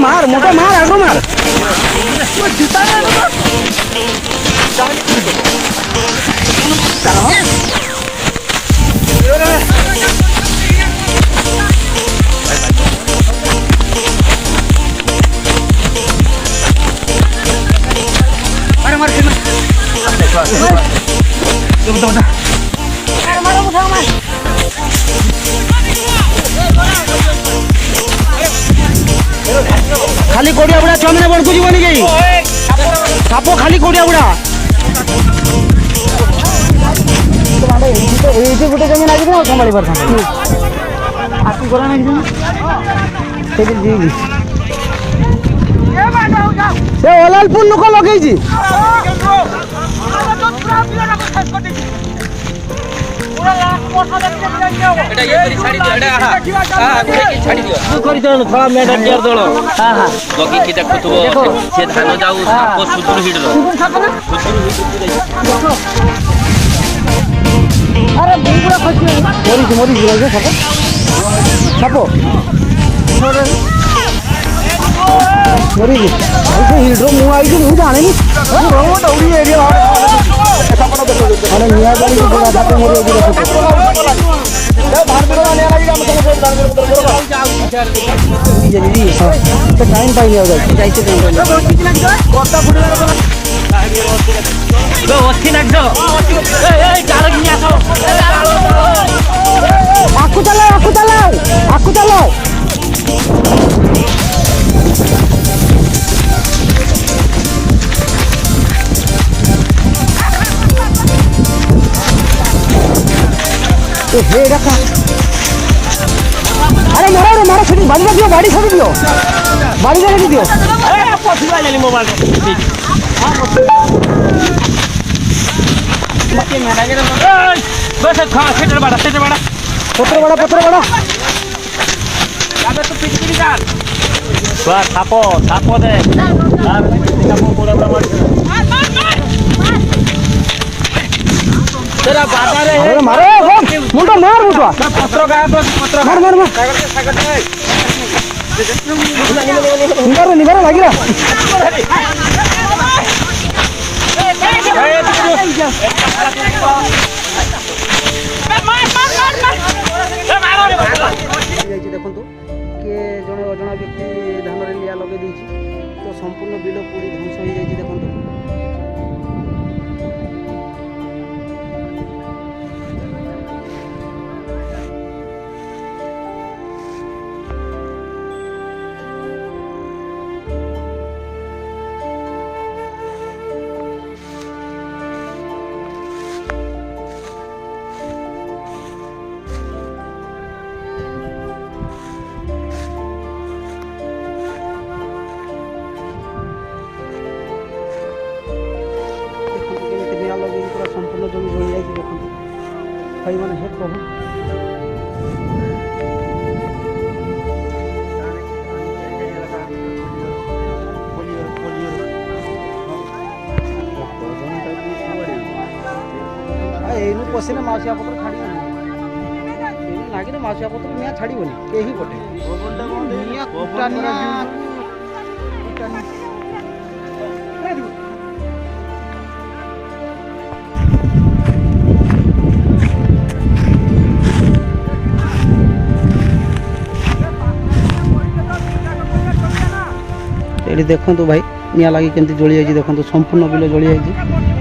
मार मोटा मार आगो मार खाली कोड़िया बुढ़ा चौमिन बड़कू जीवन गई साप खाली कोड़िया बुढ़ा गोटे जमीन आज संभाली पार से ओलालपुर लोक लगे हिड्रो मुझे जाने टाइम पाई आकु चलो अरे मारो मारो छुट्टी बाड़ी दियो बाड़ी छुट्टी दियो बाड़ी लगा दियो अरे पछी वाली मोबाइल बाकी में लगे बस खा सेटर बड़ा पत्र बड़ा याद तो पिचपिच जान बा थापो दे थापो पूरा मार तेरा बाता रे अरे मारो मुंडा मार मुंडा पत्र गाय पत्र मार सागर निगार लागिरा देखो किए जड़े अजना व्यक्ति धान लिया लगे तो संपूर्ण बिल पूरी ध्वंस हो जाए देखो संपूर्ण जमी जमी जाए देखो भाई मैंने हे प्रभु पशे माउसिया पत्र छाड़ी लगे माउसिया पत्र निया छाड़बनी कहीं गोटे ये देखो भाई निया लगी केमती जली जाए देखो संपूर्ण बिल जली जाए।